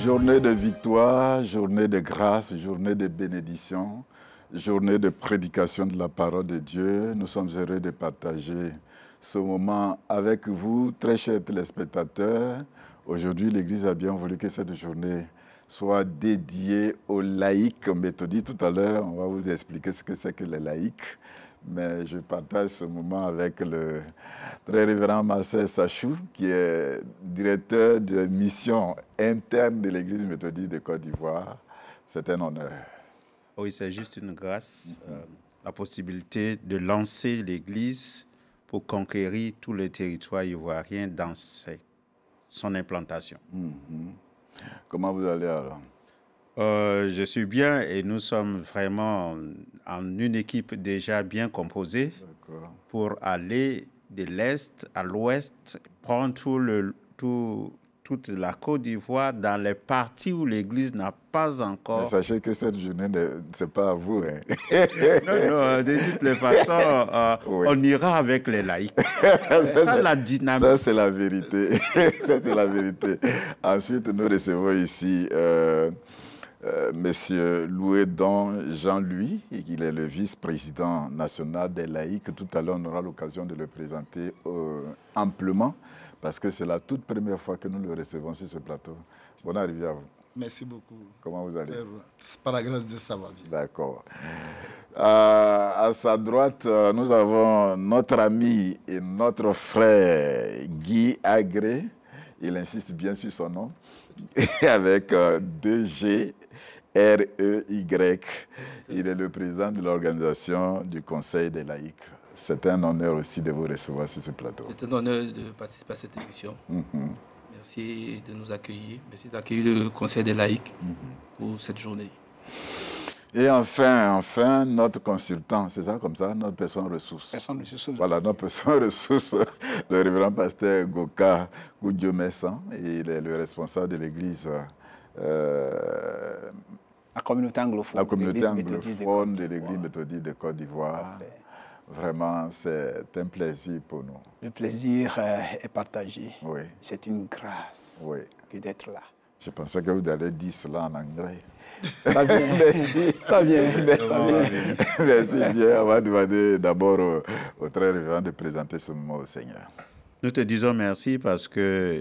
Journée de victoire, journée de grâce, journée de bénédiction, journée de prédication de la parole de Dieu. Nous sommes heureux de partager ce moment avec vous, très chers téléspectateurs. Aujourd'hui, l'Église a bien voulu que cette journée soit dédiée aux laïcs méthodistes. Tout à l'heure, on va vous expliquer ce que c'est que les laïcs. Mais je partage ce moment avec le très révérend Marcel Sachou, qui est directeur de mission interne de l'Église méthodiste de Côte d'Ivoire. C'est un honneur. Oui, c'est juste une grâce, la possibilité de lancer l'Église pour conquérir tout le territoire ivoirien dans son implantation. Comment vous allez alors? Je suis bien et nous sommes vraiment en une équipe déjà bien composée pour aller de l'Est à l'Ouest, prendre toute la Côte d'Ivoire dans les parties où l'Église n'a pas encore... Mais sachez que cette journée, ce n'est pas à vous. Hein. Non, de toutes les façons, oui. On ira avec les laïcs. C'est ça la dynamique. Ça, c'est la vérité. Ça, c'est la vérité. Ensuite, nous recevons ici... Monsieur Louedon Jean-Louis, il est le vice-président national des laïcs. Tout à l'heure, on aura l'occasion de le présenter amplement, parce que c'est la toute première fois que nous le recevons sur ce plateau. Bonne arrivée à vous. Merci beaucoup. Comment vous allez? Par la grâce de Dieu, ça va bien. D'accord. À sa droite, nous avons notre ami et notre frère Guy Agré. Il insiste bien sur son nom, avec 2G. R-E-Y. Il est le président de l'organisation du Conseil des laïcs. C'est un honneur aussi de vous recevoir sur ce plateau. C'est un honneur de participer à cette émission. Merci de nous accueillir. Merci d'accueillir le Conseil des laïcs pour cette journée. Et enfin, notre consultant, c'est ça comme ça, notre personne ressource. Personne ressource. Voilà, notre personne ressource, le révérend pasteur Goka Goudjomessan. Il est le responsable de l'église... la communauté anglophone, de l'Église méthodiste de Côte d'Ivoire. Vraiment, c'est un plaisir pour nous. Le plaisir est partagé. Oui. C'est une grâce d'être là. Je pensais que vous alliez dire cela en anglais. Ça vient. Merci. Ça vient. Merci bien. On va demander d'abord au très révérend de présenter ce moment au Seigneur. Nous te disons merci parce que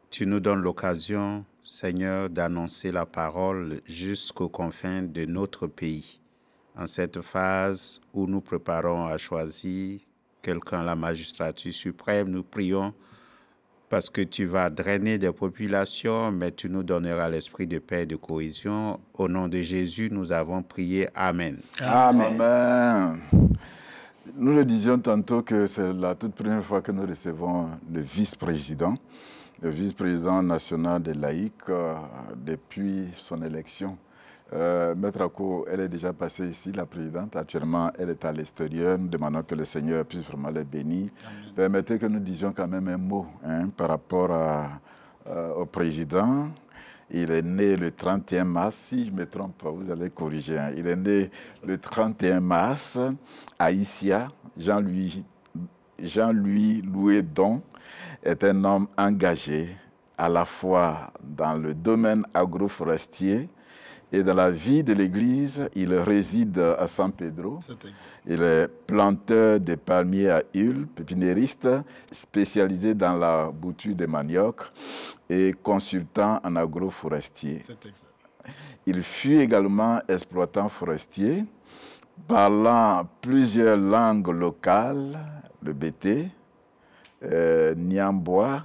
tu nous donnes l'occasion, Seigneur, d'annoncer la parole jusqu'aux confins de notre pays. En cette phase où nous préparons à choisir quelqu'un à la magistrature suprême, nous prions parce que tu vas drainer des populations, mais tu nous donneras l'esprit de paix et de cohésion. Au nom de Jésus, nous avons prié. Amen. Amen. Amen. Nous le disions tantôt que c'est la toute première fois que nous recevons le vice-président national des laïcs depuis son élection. Maître Ako, elle est déjà passée ici, la présidente. Actuellement, elle est à l'extérieur. Nous demandons que le Seigneur puisse vraiment les bénir. Amen. Permettez que nous disions quand même un mot par rapport au président. Il est né le 31 mars, si je ne me trompe pas, vous allez corriger. Il est né le 31 mars à Issia. Jean-Louis Louedon est un homme engagé à la fois dans le domaine agroforestier et dans la vie de l'Église. Il réside à San Pedro. Il est planteur de palmiers à huile, pépiniériste, spécialisé dans la bouture de manioc et consultant en agroforestier. Il fut également exploitant forestier, parlant plusieurs langues locales, le bété, Niambois,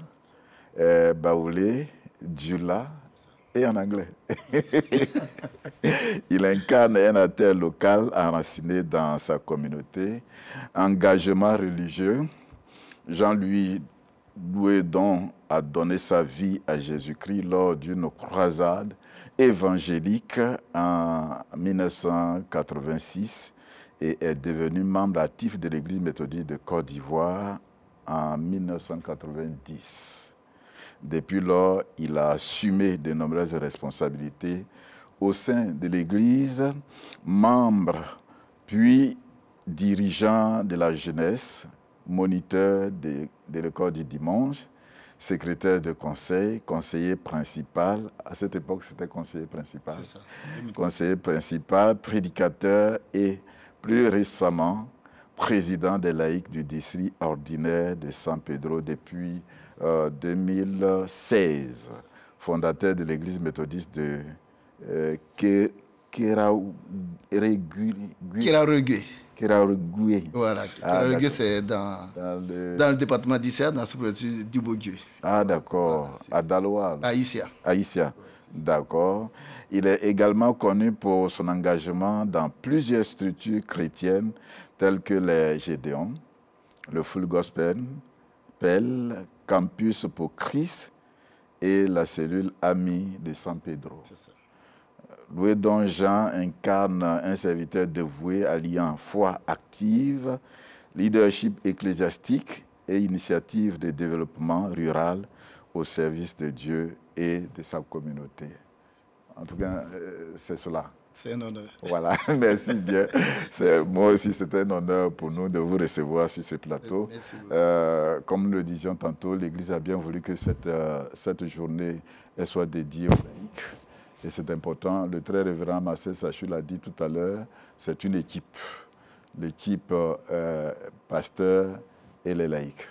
Baoulé, Djula et en anglais. Il incarne un acteur local enraciné dans sa communauté. Engagement religieux. Jean-Louis Louedon a donné sa vie à Jésus-Christ lors d'une croisade évangélique en 1986 et est devenu membre actif de l'Église méthodiste de Côte d'Ivoire en 1990. Depuis lors, il a assumé de nombreuses responsabilités au sein de l'Église, membre puis dirigeant de la jeunesse, moniteur de l'école du dimanche, secrétaire de conseil, conseiller principal. À cette époque, c'était conseiller principal. C'est ça. Conseiller principal, prédicateur et plus récemment, président des laïcs du district ordinaire de San Pedro depuis 2016. Fondateur de l'église méthodiste de Kirarugué. Voilà, Kirarugué, c'est dans le département d'Issia, dans la sous-préfecture du Beaudieu. Ah, d'accord. À Daloa. À Issia. À Issia. D'accord. Il est également connu pour son engagement dans plusieurs structures chrétiennes telles que les Gédéons, le Full Gospel, Campus pour Christ et la cellule Amis de San Pedro. C'est ça. Louis Don Jean incarne un serviteur dévoué alliant foi active, leadership ecclésiastique et initiative de développement rural au service de Dieu et de sa communauté. En tout cas, c'est cela. C'est un honneur. Voilà, merci bien. Moi aussi, c'était un honneur pour nous de vous recevoir sur ce plateau. Merci beaucoup. Comme nous le disions tantôt, l'Église a bien voulu que cette journée elle soit dédiée aux laïcs. Et c'est important. Le très révérend Marcel Sachou l'a dit tout à l'heure, c'est une équipe. L'équipe pasteur et les laïcs.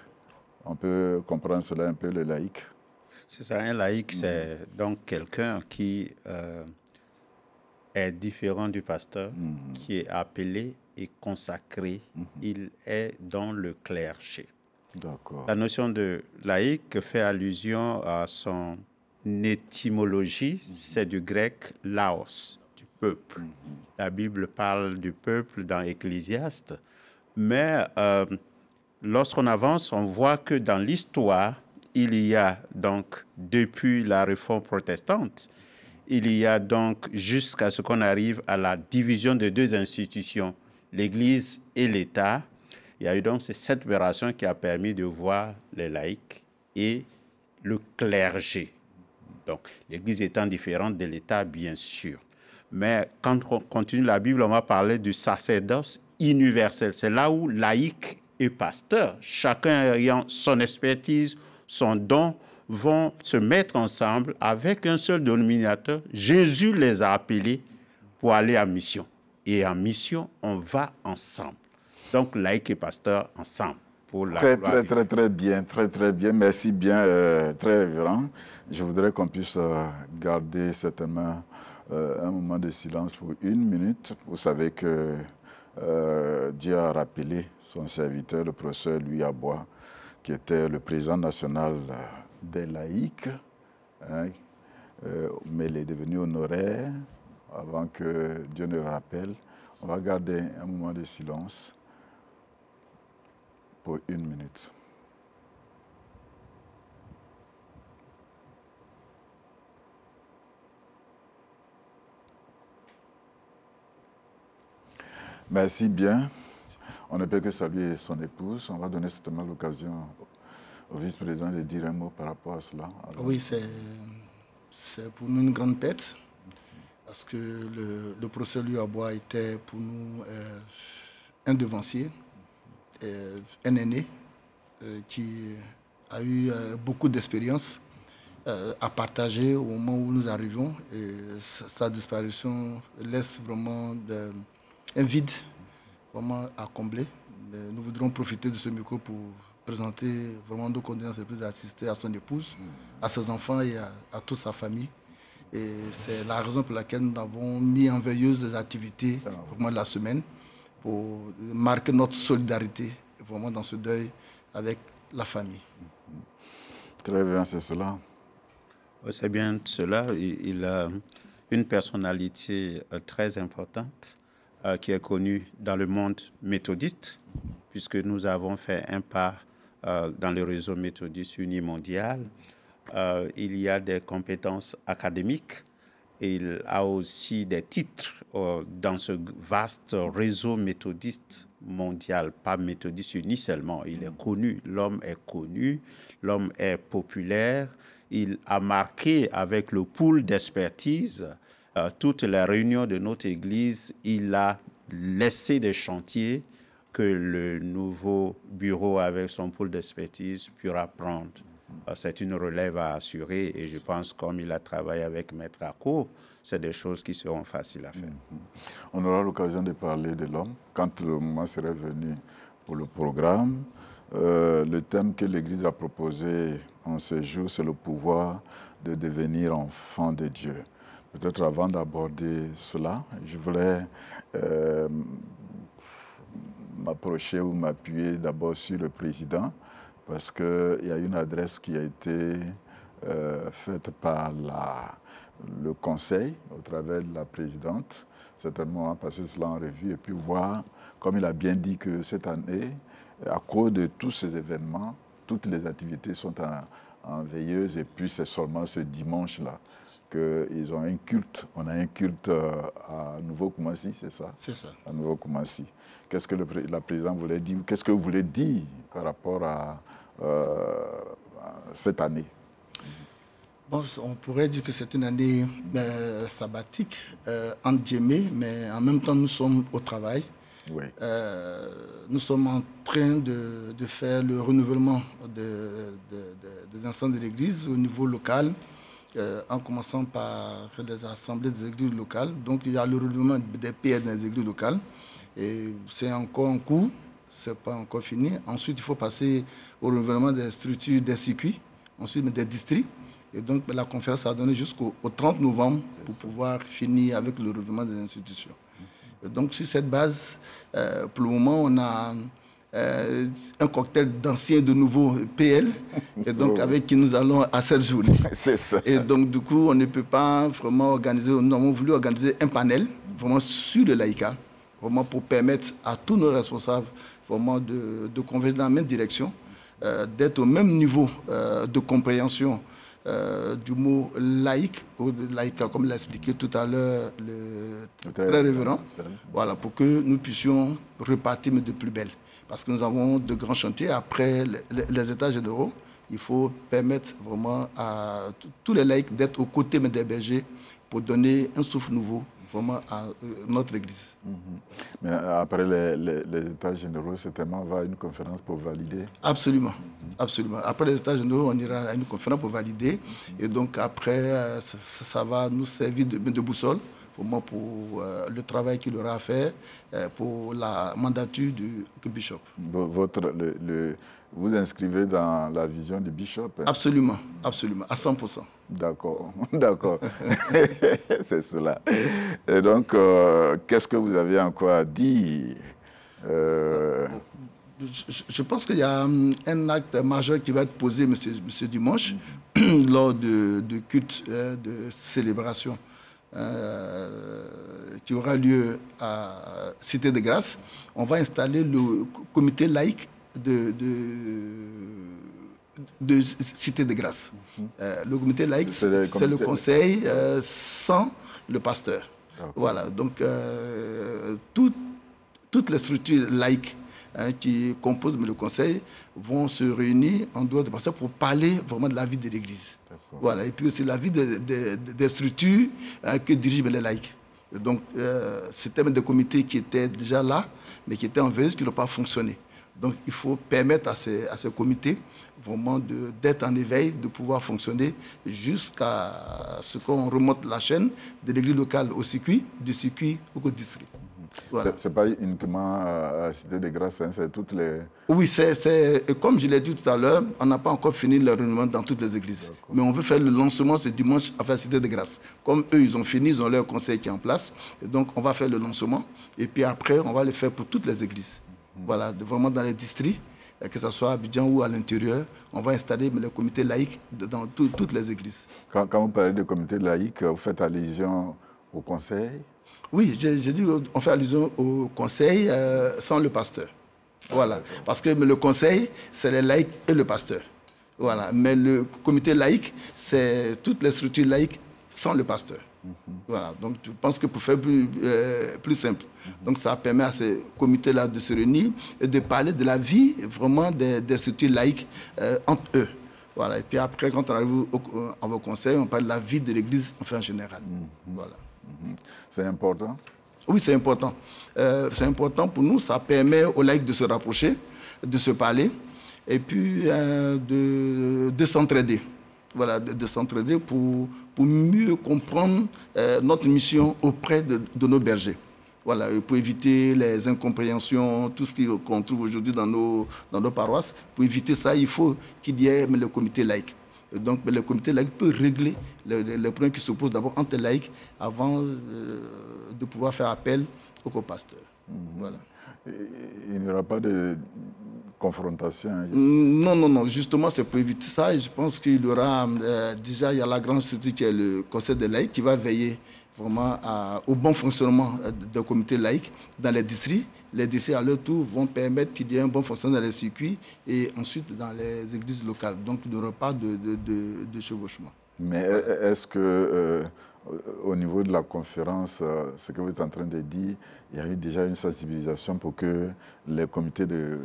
On peut comprendre cela un peu, le laïc. C'est ça, un laïc, c'est donc quelqu'un qui est différent du pasteur, qui est appelé et consacré. Il est dans le clergé. D'accord. La notion de laïc fait allusion à son étymologie, c'est du grec laos, du peuple. La Bible parle du peuple dans Ecclésiaste, mais lorsqu'on avance, on voit que dans l'histoire, il y a donc, depuis la réforme protestante, il y a donc jusqu'à ce qu'on arrive à la division de deux institutions, l'Église et l'État. Il y a eu donc cette séparation qui a permis de voir les laïcs et le clergé. Donc, l'Église étant différente de l'État, bien sûr. Mais quand on continue la Bible, on va parler du sacerdoce universel. C'est là où laïcs et pasteurs, chacun ayant son expertise, son don, vont se mettre ensemble avec un seul dénominateur. Jésus les a appelés pour aller en mission. Et en mission, on va ensemble. Donc, laïcs et pasteurs ensemble. Pour la Très bien. Merci bien, très révérend. Je voudrais qu'on puisse garder certainement un moment de silence pour 1 minute. Vous savez que Dieu a rappelé son serviteur, le professeur Louis Abois, qui était le président national des laïcs, hein, mais il est devenu honoraire avant que Dieu ne le rappelle. On va garder un moment de silence pour 1 minute. Merci bien. On ne peut que saluer son épouse. On va donner certainement l'occasion au vice-président de dire un mot par rapport à cela. Alors... Oui, c'est pour nous une grande perte, parce que le professeur Louis Abois était pour nous un devancier, un aîné qui a eu beaucoup d'expérience à partager au moment où nous arrivons. Et sa disparition laisse vraiment un vide vraiment à combler. Nous voudrons profiter de ce micro pour présenter vraiment nos condoléances les plus assistées à son épouse, à ses enfants et à toute sa famille. Et c'est la raison pour laquelle nous avons mis en veilleuse des activités vraiment de la semaine pour marquer notre solidarité vraiment dans ce deuil avec la famille. Très bien, c'est cela. C'est bien cela. Il a une personnalité très importante qui est connue dans le monde méthodiste, puisque nous avons fait un pas dans le réseau méthodiste unimondial. Il y a des compétences académiques. Il a aussi des titres dans ce vaste réseau méthodiste mondial, pas méthodiste uni seulement. Il est connu, l'homme est populaire. Il a marqué avec le pool d'expertise toutes les réunions de notre Église. Il a laissé des chantiers que le nouveau bureau avec son pool d'expertise pourra prendre C'est une relève à assurer et je pense comme il a travaillé avec Maître Ako, c'est des choses qui seront faciles à faire. On aura l'occasion de parler de l'homme quand le moment serait venu pour le programme. Le thème que l'Église a proposé en ce jour, c'est le pouvoir de devenir enfant de Dieu. Peut-être avant d'aborder cela, je voulais m'approcher ou m'appuyer d'abord sur le président, parce qu'il y a une adresse qui a été faite par le conseil au travers de la présidente. Certainement, on va passer cela en revue et puis voir, comme il a bien dit, que cette année, à cause de tous ces événements, toutes les activités sont en veilleuse et puis c'est seulement ce dimanche-là qu'ils ont un culte. On a un culte à Nouveau-Koumassi, c'est ça? C'est ça. À Nouveau-Koumassi. Qu'est-ce que la présidente voulait dire? Qu'est-ce que vous voulez dire par rapport à cette année? Bon, on pourrait dire que c'est une année sabbatique, entre guillemets, mais en même temps, nous sommes au travail. Oui. Nous sommes en train de faire le renouvellement des instances de l'Église au niveau local, en commençant par les assemblées des églises locales. Donc, il y a le renouvellement des PL dans les églises locales. Et c'est encore en cours, ce n'est pas encore fini. Ensuite, il faut passer au renouvellement des structures, des circuits, ensuite des districts. Et donc, la conférence a donné jusqu'au 30 novembre pour pouvoir finir avec le renouvellement des institutions. Et donc, sur cette base, pour le moment, on a un cocktail d'anciens et de nouveaux PL, et donc avec qui nous allons à cette journée. C'est ça. Et donc, du coup, on ne peut pas vraiment organiser, nous avons voulu organiser un panel vraiment sur le laïcat, vraiment pour permettre à tous nos responsables vraiment de converger dans la même direction, d'être au même niveau de compréhension du mot laïque, ou de laïcat, comme l'a expliqué tout à l'heure le très révérend, voilà, pour que nous puissions repartir mais de plus belle. Parce que nous avons de grands chantiers. Après les états généraux, il faut permettre vraiment à tous les laïcs d'être aux côtés des bergers pour donner un souffle nouveau vraiment à notre Église. Mais après les états généraux, certainement, on va à une conférence pour valider. Absolument, absolument. Après les états généraux, on ira à une conférence pour valider. Et donc après, ça va nous servir de boussole vraiment pour le travail qu'il aura à faire pour la mandature du bishop. Vous inscrivez dans la vision du bishop? Hein? Absolument, absolument, à 100%. D'accord, d'accord. C'est cela. Et donc, qu'est-ce que vous avez encore à dire? Je pense qu'il y a un acte majeur qui va être posé ce dimanche lors du culte de célébration qui aura lieu à Cité de Grâce. On va installer le comité laïque de Cité de Grâce. Le comité laïque, c'est le conseil sans le pasteur. Voilà, donc toutes les structures laïques qui composent le conseil vont se réunir en dehors de pasteur pour parler vraiment de la vie de l'Église. Voilà, et puis aussi la vie des structures que dirigent les laïcs. Donc, c'était des comités qui étaient déjà là, mais qui étaient en veille, qui n'ont pas fonctionné. Donc, il faut permettre à ces comités vraiment d'être en éveil, de pouvoir fonctionner jusqu'à ce qu'on remonte la chaîne de l'église locale au circuit, du circuit au district. Voilà. Ce n'est pas uniquement à la Cité de Grâce, hein, c'est toutes les... Oui, comme je l'ai dit tout à l'heure, on n'a pas encore fini le renouvellement dans toutes les églises. Mais on veut faire le lancement ce dimanche à la Cité de Grâce. Comme eux, ils ont fini, ils ont leur conseil qui est en place. Et donc, on va faire le lancement. Et puis après, on va le faire pour toutes les églises. Voilà, vraiment dans les districts, que ce soit à Abidjan ou à l'intérieur, on va installer le comité laïque dans toutes les églises. Quand vous parlez de comité laïque, vous faites allusion au conseil? Oui, j'ai dit on fait allusion au conseil sans le pasteur. Voilà, parce que le conseil, c'est les laïcs et le pasteur. Voilà, mais le comité laïque, c'est toutes les structures laïques sans le pasteur. Voilà, donc je pense que pour faire plus simple. Donc ça permet à ces comités-là de se réunir et de parler de la vie vraiment des structures laïques entre eux. Voilà, et puis après, quand on arrive à vos conseils, on parle de la vie de l'Église en général. Voilà. C'est important? Oui, c'est important. C'est important pour nous, ça permet aux laïcs de se rapprocher, de se parler. et puis de s'entraider. Voilà, de s'entraider pour mieux comprendre notre mission auprès de nos bergers. Voilà, pour éviter les incompréhensions, tout ce qu'on trouve aujourd'hui dans nos paroisses. Pour éviter ça, il faut qu'il y ait le comité laïque. Et donc, le comité laïque peut régler les problèmes qui se posent d'abord entre laïcs avant de pouvoir faire appel au copasteur. Voilà. Il n'y aura pas de confrontation? Non. Justement, c'est pour éviter ça. Et je pense qu'il y aura déjà, il y a la grande structure qui est le conseil des laïcs qui va veiller vraiment au bon fonctionnement des comités laïcs dans les districts. Les districts, à leur tour, vont permettre qu'il y ait un bon fonctionnement dans les circuits et ensuite dans les églises locales. Donc, il n'y aura pas de chevauchement. Mais est-ce que, au niveau de la conférence, ce que vous êtes en train de dire, il y a eu déjà une sensibilisation pour que les comités de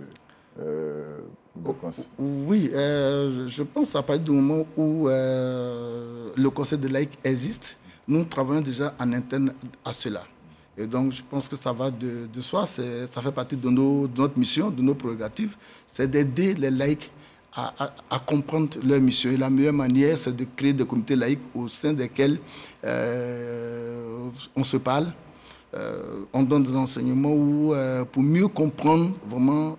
conseil... Oui, je pense à partir du moment où le conseil de laïcs existe, nous travaillons déjà en interne à cela. Et donc, je pense que ça va de soi, ça fait partie de notre mission, de nos prérogatives, c'est d'aider les laïcs à comprendre leur mission. Et la meilleure manière, c'est de créer des comités laïcs au sein desquels on se parle, on donne des enseignements pour mieux comprendre vraiment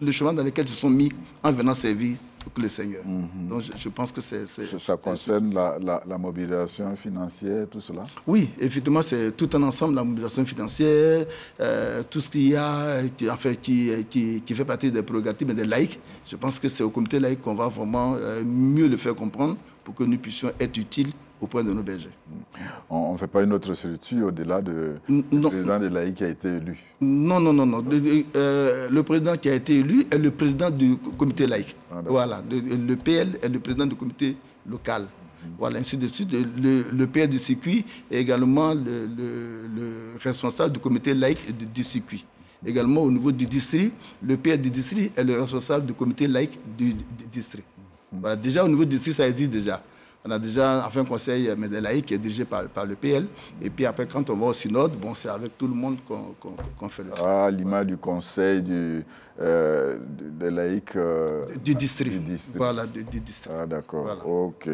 le chemin dans lequel ils se sont mis en venant servir le Seigneur. Donc je pense que ça concerne la mobilisation financière, tout cela? Oui, effectivement, c'est tout un ensemble, la mobilisation financière, tout ce qu'il y a, qui fait partie des prérogatives des laïcs. Je pense que c'est au comité laïque qu'on va vraiment mieux le faire comprendre pour que nous puissions être utiles auprès de nos bergers. On ne fait pas une autre structure au-delà du président des laïcs qui a été élu? Non. Le président qui a été élu est le président du comité laïque. Voilà. Le PL est le président du comité local. Voilà, ainsi de suite. Le PL du circuit est également le responsable du comité laïque du circuit. Également au niveau du district, le PL du district est le responsable du comité laïque du district. Voilà, déjà au niveau du district, ça existe déjà. On a déjà un conseil des laïcs qui est dirigé par le PL. Et puis après, quand on va au synode, bon, c'est avec tout le monde qu'on fait le synode. À l'image du conseil des laïcs du district. Voilà, du district. Ah, d'accord. Voilà. OK.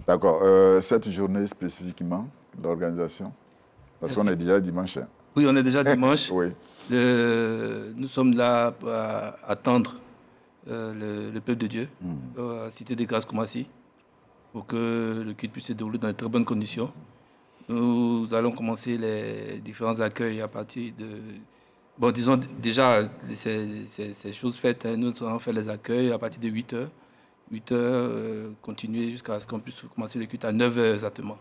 D'accord. Cette journée spécifiquement, l'organisation? Parce qu'on est déjà dimanche. Hein. Oui, on est déjà dimanche. Oui. Nous sommes là pour attendre le peuple de Dieu, à Cité des Grâces Koumassi, pour que le culte puisse se dérouler dans de très bonnes conditions. Nous allons commencer les différents accueils à partir de... Bon, disons déjà, ces choses faites, hein, nous allons faire les accueils à partir de 8h. 8h, continuer jusqu'à ce qu'on puisse commencer le culte à 9h exactement.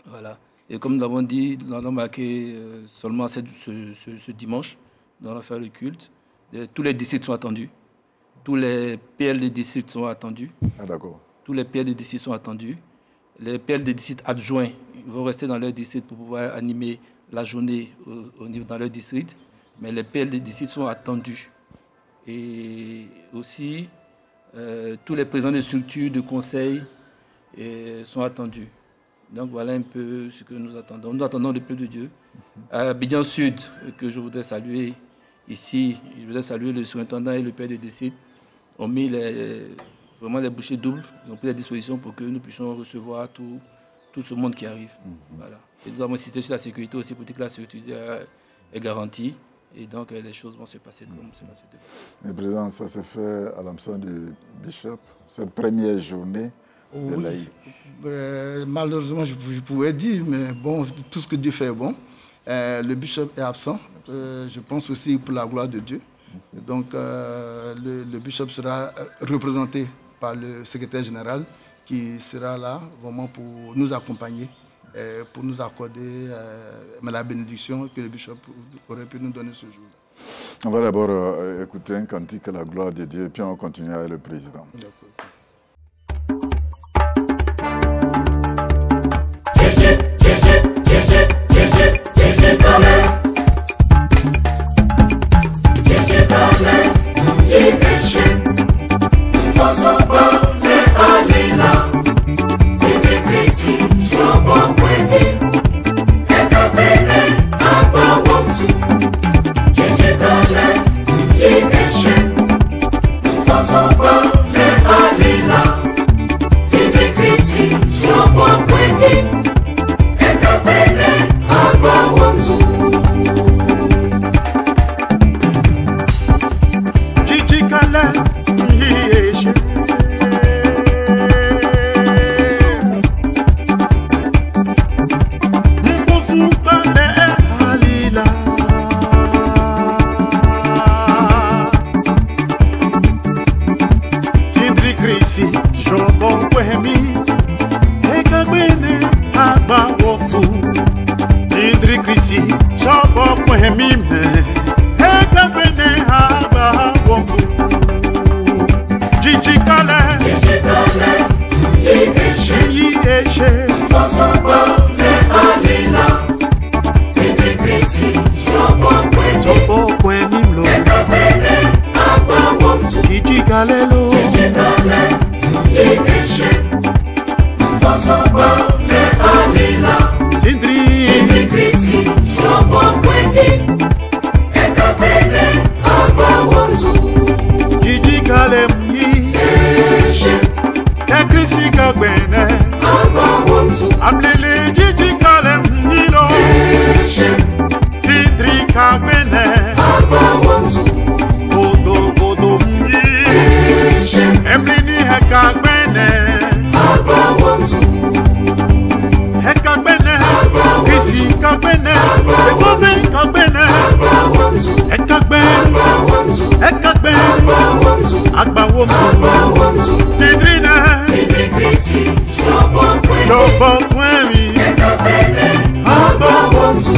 Voilà. Et comme nous l'avons dit, nous allons marquer seulement ce dimanche, nous allons faire le culte. Tous les districts sont attendus. Tous les PL des districts sont attendus. Ah, d'accord. Tous les PL des districts sont attendus. Les PL des districts adjoints vont rester dans leur district pour pouvoir animer la journée dans leur district. Mais les PL des districts sont attendus. Et aussi, tous les présidents de structures, de conseils sont attendus. Donc voilà un peu ce que nous attendons. Nous attendons le peuple de Dieu. À Abidjan Sud, que je voudrais saluer ici, je voudrais saluer le surintendant et le père de district, ont mis vraiment les bouchées doubles, ils ont pris les dispositions pour que nous puissions recevoir tout ce monde qui arrive. Voilà. Et nous avons insisté sur la sécurité aussi pour dire que la sécurité est garantie. Et donc les choses vont se passer comme cela se déroule. Mais président, ça se fait à l'absence du bishop, cette première journée de laïcs. Malheureusement, je pouvais dire, mais bon, tout ce que Dieu fait est bon. Le bishop est absent, je pense aussi pour la gloire de Dieu. Donc le bishop sera représenté par le secrétaire général qui sera là vraiment pour nous accompagner, pour nous accorder la bénédiction que le bishop aurait pu nous donner ce jour-là. On va d'abord écouter un cantique à la gloire de Dieu et puis on continuera avec le président. D'accord. Jeje Nieshe Fosokole Alila Tindri Krisi Chopo Kweni Mlo Ekapele Agba Womsu Kijikalelo Kijikale Nieshe Fosokole Alila Tindri Krisi Chopo Kweni Ekapele Agba Womsu Kijikale Myi Ekrisi Kagbene Agba Womsu Amlele Kijikale Mnyilo Tindri Kagbene Agba Womsu Godo Myi Emlini Hekagbene Agba Womsu Hekagbene Krisi Kagbene Ekobe Kagbene Hekagbene Agba Womsu Tindrina Tindri Krisi Chopo Kweni Ekapele Agba Womsu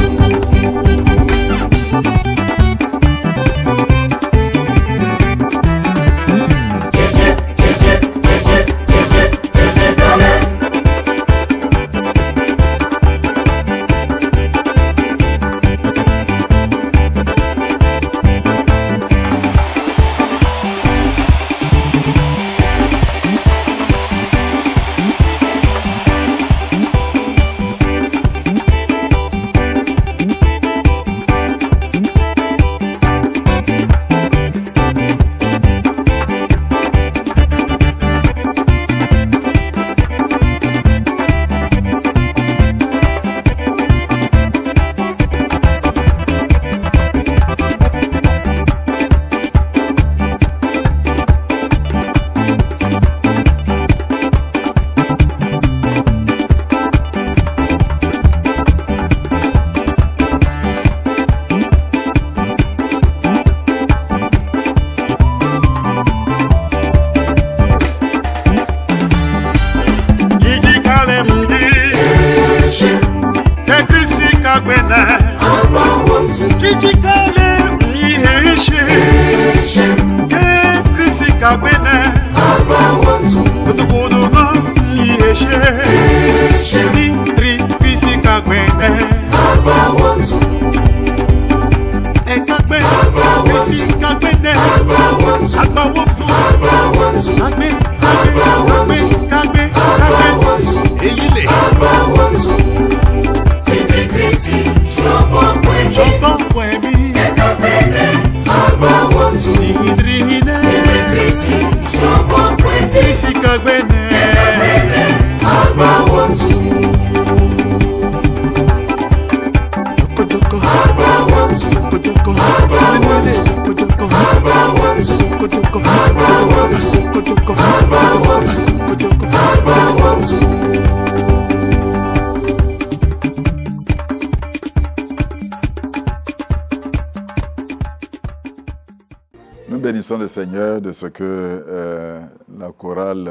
Nous bénissons le Seigneur de ce que la chorale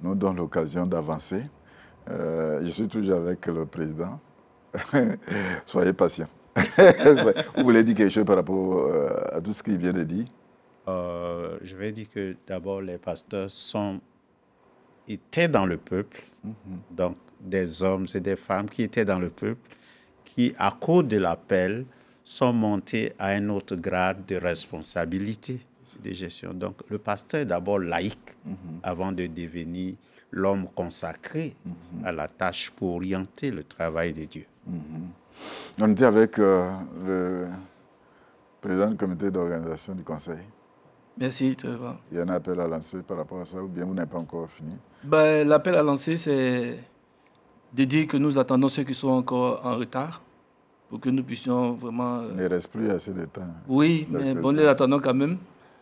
nous donne l'occasion d'avancer. Je suis toujours avec le président. Soyez patient. Vous voulez dire quelque chose par rapport à tout ce qu'il vient de dire? Je vais dire que d'abord les pasteurs étaient dans le peuple, donc des hommes et des femmes qui étaient dans le peuple, qui à cause de l'appel sont montés à un autre grade de responsabilité de gestion. Donc le pasteur est d'abord laïque avant de devenir l'homme consacré à la tâche pour orienter le travail de Dieu. On était avec le président du comité d'organisation du conseil. Merci, Trevor. Il y a un appel à lancer par rapport à ça, ou bien vous n'avez pas encore fini? L'appel à lancer, c'est de dire que nous attendons ceux qui sont encore en retard pour que nous puissions vraiment... Il ne reste plus assez de temps. Oui, mais bon, nous attendons quand même,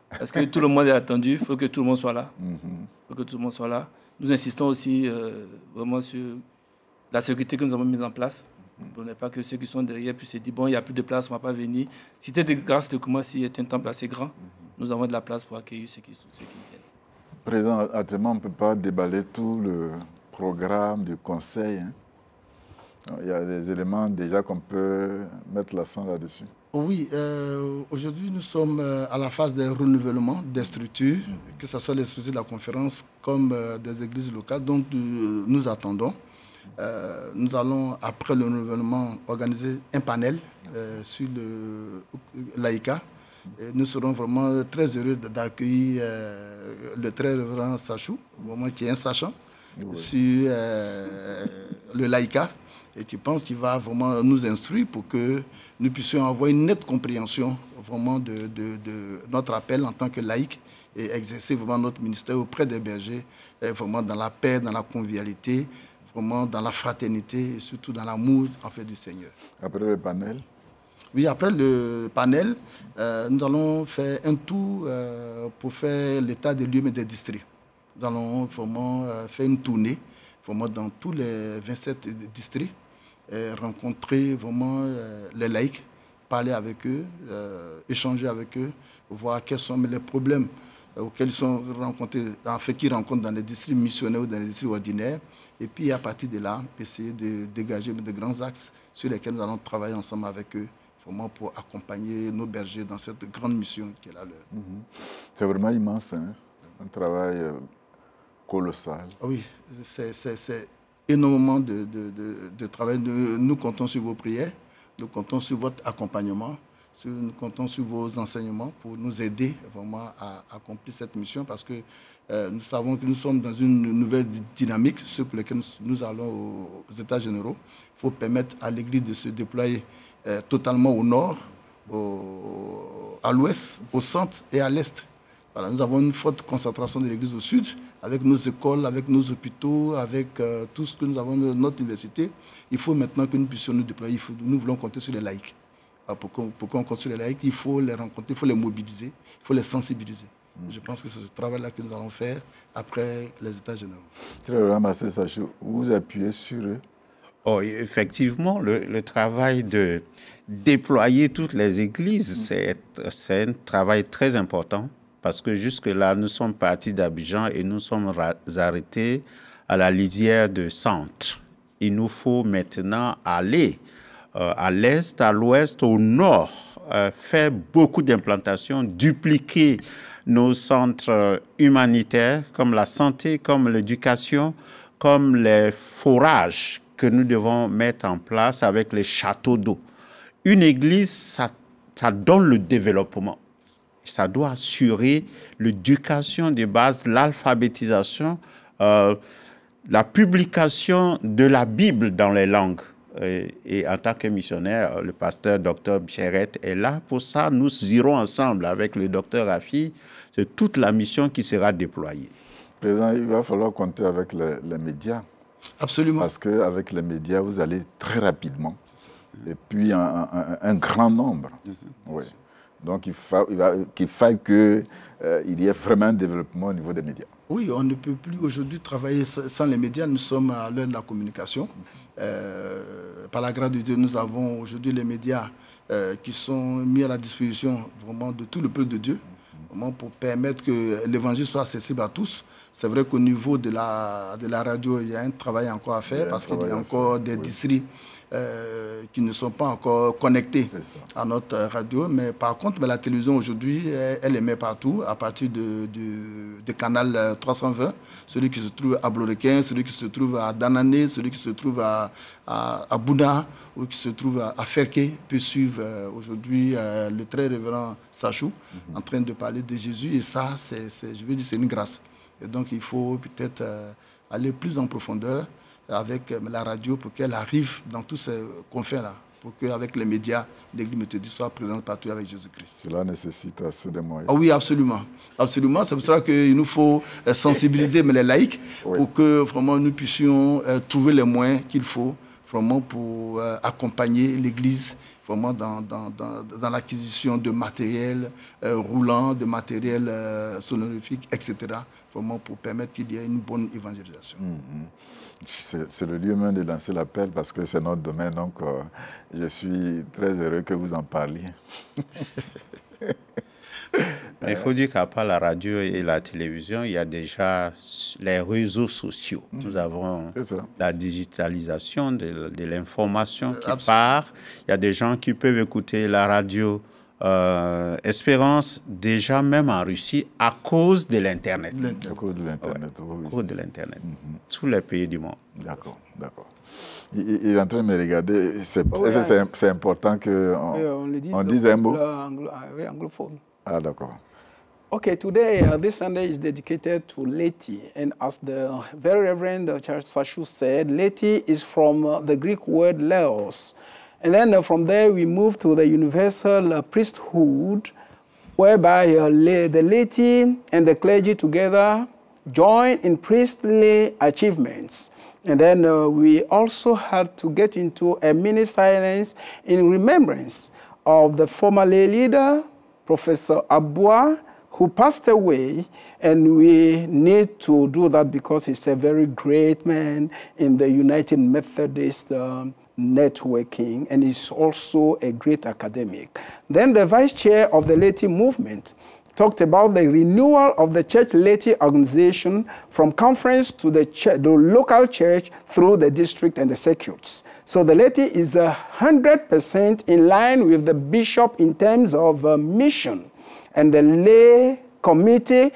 parce que tout le monde est attendu, il faut que tout le monde soit là. Faut que tout le monde soit là. Nous insistons aussi vraiment sur la sécurité que nous avons mise en place, pour ne pas que ceux qui sont derrière puissent se dire, bon, il n'y a plus de place, on ne va pas venir. Cité de grâce de Koumassi est un temple assez grand, nous avons de la place pour accueillir ceux qui viennent. Président, actuellement, on ne peut pas déballer tout le programme du conseil. Hein. Il y a des éléments déjà qu'on peut mettre l'accent là-dessus. Oui, aujourd'hui nous sommes à la phase de renouvellement des structures, que ce soit les structures de la conférence comme des églises locales. Donc nous attendons Nous allons, après le renouvellement, organiser un panel sur le laïcat. Et nous serons vraiment très heureux d'accueillir le très révérend Sachou, qui est un sachant, sur le laïcat. Et tu penses qu'il va vraiment nous instruire pour que nous puissions avoir une nette compréhension vraiment de notre appel en tant que laïc et exercer vraiment notre ministère auprès des bergers, vraiment dans la paix, dans la convivialité, vraiment dans la fraternité et surtout dans l'amour en fait du Seigneur. Après le panel? Oui, après le panel, nous allons faire un tour pour faire l'état des lieux et des districts. Nous allons vraiment faire une tournée vraiment dans tous les 27 districts, rencontrer vraiment les laïcs, parler avec eux, échanger avec eux, voir quels sont les problèmes auxquels ils sont rencontrés, en fait, qu'ils rencontrent dans les districts missionnaires ou dans les districts ordinaires. Et puis, à partir de là, essayer de dégager de grands axes sur lesquels nous allons travailler ensemble avec eux, vraiment pour accompagner nos bergers dans cette grande mission qui est la leur. C'est vraiment immense, hein? Un travail colossal. Oui, c'est énormément de travail. Nous comptons sur vos prières, nous comptons sur votre accompagnement, nous comptons sur vos enseignements pour nous aider vraiment à accomplir cette mission parce que nous savons que nous sommes dans une nouvelle dynamique, ce pour lequel nous allons aux États généraux. Il faut permettre à l'Église de se déployer totalement au nord, à l'ouest, au centre et à l'est. Voilà, nous avons une forte concentration de l'Église au sud, avec nos écoles, avec nos hôpitaux, avec tout ce que nous avons dans notre université. Il faut maintenant que nous puissions nous déployer. Nous voulons compter sur les laïcs. Pour qu'on compte sur les laïcs, il faut les rencontrer, il faut les mobiliser, il faut les sensibiliser. Je pense que c'est ce travail-là que nous allons faire après les États généraux. Très bien, Sachou, vous appuyez sur eux? Oh, effectivement, le travail de déployer toutes les églises, c'est un travail très important parce que jusque-là, nous sommes partis d'Abidjan et nous sommes arrêtés à la lisière de Centre. Il nous faut maintenant aller à l'est, à l'ouest, au nord, faire beaucoup d'implantations, dupliquer nos centres humanitaires comme la santé, comme l'éducation, comme les forages que nous devons mettre en place avec les châteaux d'eau. Une église, ça donne le développement. Ça doit assurer l'éducation des bases, l'alphabétisation, la publication de la Bible dans les langues. Et en tant que missionnaire, le pasteur Dr Bichéret est là pour ça. Nous irons ensemble avec le docteur Rafi. C'est toute la mission qui sera déployée. Président, il va falloir compter avec les médias. Absolument. Parce qu'avec les médias, vous allez très rapidement. Et puis, un grand nombre. Oui. Donc, il faille qu'il y ait vraiment un développement au niveau des médias. Oui, on ne peut plus aujourd'hui travailler sans les médias. Nous sommes à l'heure de la communication. Par la grâce de Dieu, nous avons aujourd'hui les médias qui sont mis à la disposition vraiment de tout le peuple de Dieu, vraiment pour permettre que l'évangile soit accessible à tous. C'est vrai qu'au niveau de la radio, il y a un travail encore à faire parce qu'il y a encore des districts qui ne sont pas encore connectés à notre radio. Mais par contre, la télévision aujourd'hui, elle émet partout, à partir du canal 320, celui qui se trouve à Blorequin, celui qui se trouve à Danané, celui qui se trouve à Bouna, ou qui se trouve à Ferké, peut suivre aujourd'hui le très révérend Sachou en train de parler de Jésus. Et ça, je veux dire, c'est une grâce. Et donc, il faut peut-être aller plus en profondeur avec la radio pour qu'elle arrive dans tous ces confins-là, pour qu'avec les médias, l'Église méthodiste soit présente partout avec Jésus-Christ. Cela nécessite assez de moyens. Ah oui, absolument. Absolument. C'est pour ça qu'il nous faut sensibiliser les laïcs pour que vraiment nous puissions trouver les moyens qu'il faut vraiment pour accompagner l'Église vraiment dans l'acquisition de matériel roulant, de matériel sonorifique, etc., vraiment pour permettre qu'il y ait une bonne évangélisation. C'est le lieu même de lancer l'appel parce que c'est notre domaine, donc je suis très heureux que vous en parliez. Il faut dire qu'à part la radio et la télévision, il y a déjà les réseaux sociaux. Nous avons la digitalisation de l'information qui part. Il y a des gens qui peuvent écouter la radio Espérance, déjà même en Russie, à cause de l'Internet. À cause de l'Internet. Ouais, à cause de l'Internet. Tous les pays du monde. D'accord, d'accord. Il est en train de me regarder. C'est important qu'on dise un mot. Anglophone. Ah, d'accord. Okay, today, this Sunday is dedicated to Laity. And as the very Reverend Charles Sashu said, Laity is from the Greek word laos. And then from there, we move to the universal priesthood, whereby the laity and the clergy together join in priestly achievements. And then we also had to get into a mini silence in remembrance of the former lay leader, Professor Abua, who passed away, and we need to do that because he's a very great man in the United Methodist networking, and he's also a great academic. Then the vice chair of the laity movement talked about the renewal of the church laity organization from conference to the local church through the district and the circuits. So the laity is 100% in line with the bishop in terms of mission. And the lay committee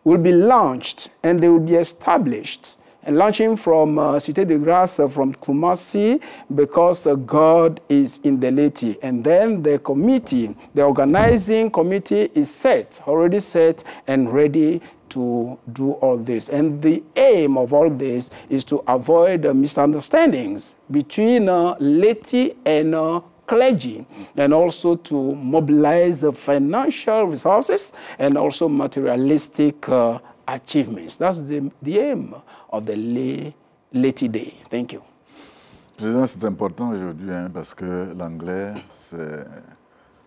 will be launched and they will be established. And launching from Cité de Grâce, from Kumasi, because God is in the laity. And then the committee, the organizing committee is set, already set and ready to do all this. And the aim of all this is to avoid misunderstandings between laity and clergy, and also to mobilize the financial resources and also materialistic achievements. That's the aim of the Laity Day. Thank you. Président, c'est important aujourd'hui parce que l'anglais, c'est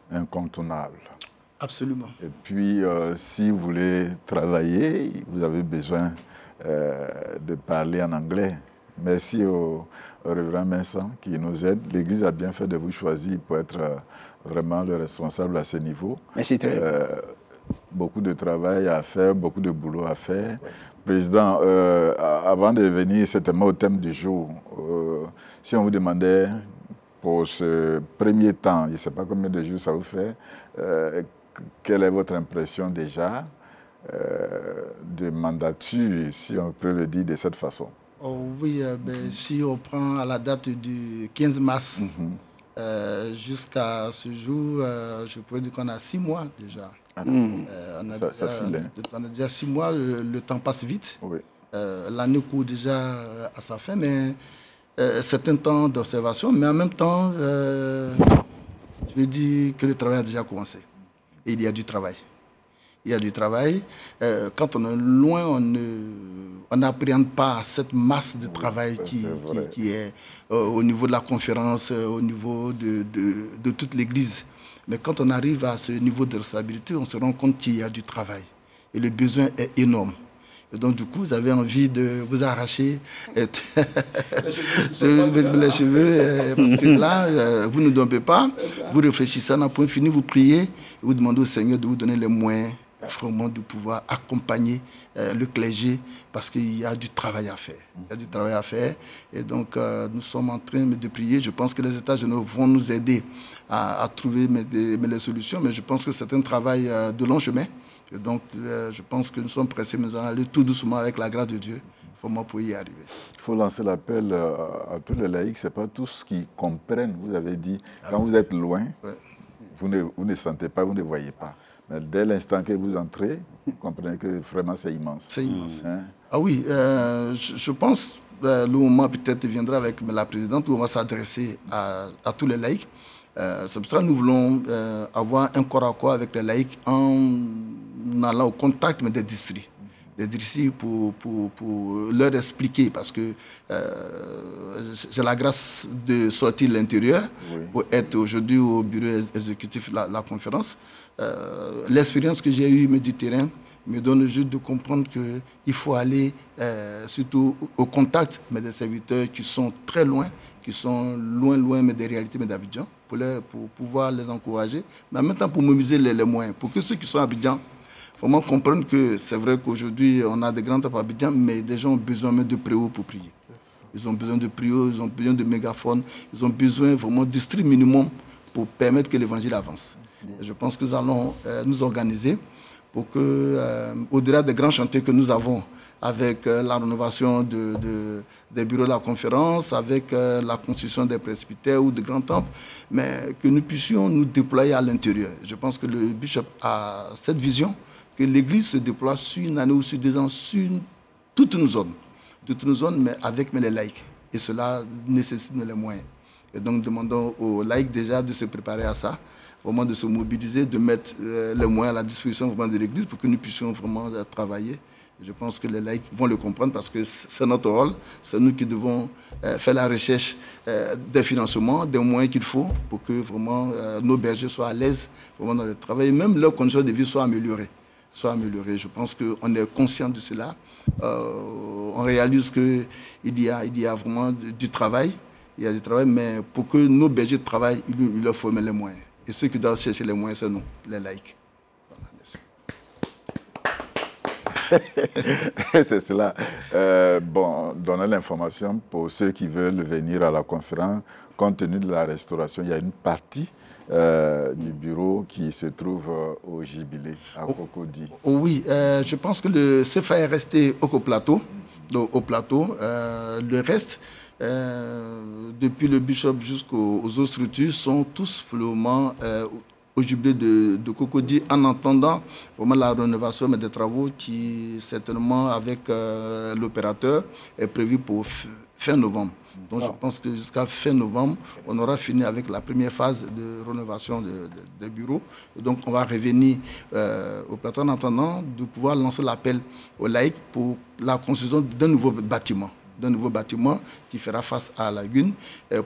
incontournable. Absolument. Et puis, si vous voulez travailler, vous avez besoin de parler en anglais. Merci au révérend Vincent qui nous aide. L'Église a bien fait de vous choisir pour être vraiment le responsable à ce niveau. Merci très bien. Beaucoup de travail à faire, beaucoup de boulot à faire. Ouais. Président, avant de venir certainement au thème du jour, si on vous demandait pour ce premier temps, je ne sais pas combien de jours ça vous fait, quelle est votre impression déjà de mandature, si on peut le dire de cette façon? Oh, oui, si on prend à la date du 15 mars jusqu'à ce jour, je pourrais dire qu'on a 6 mois déjà. Ça file. On a déjà 6 mois, le temps passe vite. Oui. L'année court déjà à sa fin, mais c'est un temps d'observation. Mais en même temps, je veux dire que le travail a déjà commencé. Et il y a du travail. Il y a du travail. Quand on est loin, on n'appréhende pas cette masse de travail qui est au niveau de la conférence, au niveau de toute l'Église. Mais quand on arrive à ce niveau de responsabilité, on se rend compte qu'il y a du travail. Et le besoin est énorme. Et donc, du coup, vous avez envie de vous arracher les cheveux, parce que là, vous ne dormez pas, vous réfléchissez à un point fini, vous priez, et vous demandez au Seigneur de vous donner les moyens vraiment de pouvoir accompagner le clergé, parce qu'il y a du travail à faire. Il y a du travail à faire. Et donc, nous sommes en train de prier. Je pense que les États généraux vont nous aider à trouver les solutions, mais je pense que c'est un travail de long chemin. Et donc, je pense que nous sommes pressés, mais nous allons aller tout doucement avec la grâce de Dieu pour y arriver. Il faut lancer l'appel à tous les laïcs. Ce n'est pas tous qui comprennent. Vous avez dit, quand vous êtes loin, vous ne sentez pas, vous ne voyez pas. Mais dès l'instant que vous entrez, vous comprenez que vraiment c'est immense. C'est immense. Ah oui, je pense que le moment peut-être viendra avec la présidente où on va s'adresser à tous les laïcs. C'est pour ça que nous voulons avoir un corps à corps avec les laïcs en allant au contact des districts. Des districts pour leur expliquer, parce que j'ai la grâce de sortir de l'intérieur pour être aujourd'hui au bureau exécutif de la conférence. L'expérience que j'ai eue du terrain me donne juste de comprendre qu'il faut aller surtout au contact des serviteurs qui sont très loin, qui sont loin mais des réalités d'Abidjan, pour pouvoir les encourager, mais en même temps pour mobiliser les moyens, pour que ceux qui sont à Abidjan vraiment comprennent que c'est vrai qu'aujourd'hui on a des grands temples à Abidjan, mais des gens ont besoin de préaux pour prier. Ils ont besoin de préaux, ils ont besoin de mégaphones, ils ont besoin vraiment du strict minimum pour permettre que l'évangile avance. Et je pense que nous allons nous organiser pour que, au-delà des grands chantiers que nous avons, avec la rénovation des bureaux de la conférence, avec la construction des presbytères ou des grands temples, mais que nous puissions nous déployer à l'intérieur. Je pense que le bishop a cette vision, que l'Église se déploie sur une année ou sur 2 ans, sur toutes nos zones, mais avec les laïcs. Et cela nécessite les moyens. Et donc, demandons aux laïcs déjà de se préparer à ça, vraiment de se mobiliser, de mettre les moyens à la disposition vraiment de l'Église pour que nous puissions vraiment travailler. Je pense que les laïcs vont le comprendre parce que c'est notre rôle. C'est nous qui devons faire la recherche des financements, des moyens qu'il faut pour que vraiment nos bergers soient à l'aise vraiment dans le travail. Et même leurs conditions de vie soient améliorées. Je pense qu'on est conscient de cela. On réalise qu'il y a vraiment du travail. Il y a du travail, mais pour que nos bergers travaillent, il leur faut mettre les moyens. Et ceux qui doivent chercher les moyens, c'est nous, les laïcs. C'est cela. Bon, donner l'information pour ceux qui veulent venir à la conférence. Compte tenu de la restauration, il y a une partie du bureau qui se trouve au Jubilé, à Cocody. Oui, je pense que le CFA est resté au plateau. Le reste, depuis le bishop jusqu'aux autres structures, sont tous vraiment au Jubilé de Cocody, en attendant vraiment la rénovation des travaux qui, certainement, avec l'opérateur, est prévu pour fin novembre. Donc, je pense que jusqu'à fin novembre, on aura fini avec la première phase de rénovation des bureaux. Et donc, on va revenir au plateau en attendant de pouvoir lancer l'appel aux laïcs pour la construction d'un nouveau bâtiment. Qui fera face à la lagune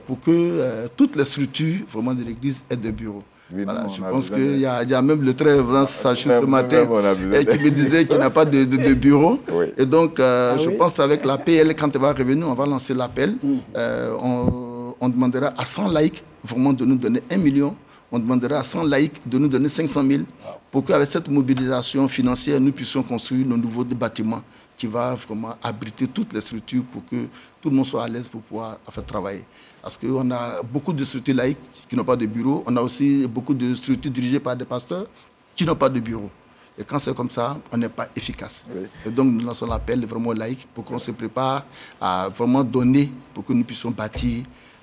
pour que toutes les structures vraiment de l'église aient des bureaux. Oui, voilà, je pense qu'il y a même le très révérend Sachou ce matin qui me disait qu'il n'a pas de bureau. Oui. Et donc, je pense qu'avec la PL, quand elle va revenir, on va lancer l'appel. On demandera à 100 laïcs vraiment de nous donner 1 million. On demandera à 100 laïcs de nous donner 500 000 pour qu'avec cette mobilisation financière, nous puissions construire nos nouveaux bâtiments qui va vraiment abriter toutes les structures pour que tout le monde soit à l'aise pour pouvoir travailler. Parce qu'on a beaucoup de structures laïques qui n'ont pas de bureau. On a aussi beaucoup de structures dirigées par des pasteurs qui n'ont pas de bureau. Et quand c'est comme ça, on n'est pas efficace. Oui. Et donc, nous lançons l'appel vraiment aux laïcs pour qu'on se prépare à vraiment donner pour que nous puissions bâtir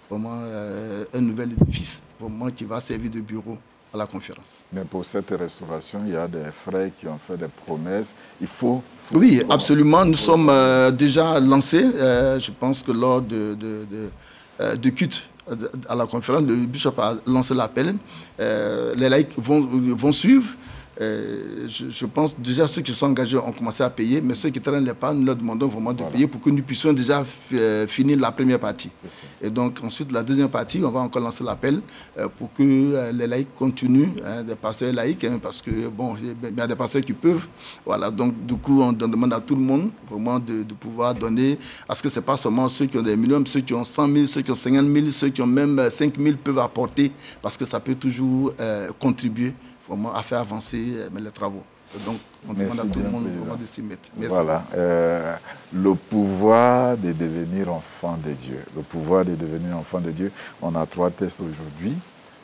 vraiment un nouvel édifice vraiment qui va servir de bureau à la conférence. Mais pour cette restauration, il y a des frères qui ont fait des promesses. Il faut oui, absolument. Nous sommes déjà lancés. Je pense que lors de culte à la conférence, le bishop a lancé l'appel. Les laïcs vont suivre. Je pense déjà ceux qui sont engagés ont commencé à payer, mais ceux qui traînent les pas, nous leur demandons vraiment de payer pour que nous puissions déjà finir la première partie. Et donc ensuite, la deuxième partie, on va encore lancer l'appel pour que les laïcs continuent, des pasteurs laïcs, parce que bon, il y a des pasteurs qui peuvent. Voilà, donc du coup, on demande à tout le monde vraiment de pouvoir donner, parce que ce n'est pas seulement ceux qui ont des millions, ceux qui ont 100 000, ceux qui ont 50 000, ceux qui ont même 5 000 peuvent apporter, parce que ça peut toujours contribuer vraiment à faire avancer les travaux. Donc, on demande à tout le monde vraiment de s'y mettre. Merci. Voilà. Le pouvoir de devenir enfant de Dieu. Le pouvoir de devenir enfant de Dieu. On a 3 textes aujourd'hui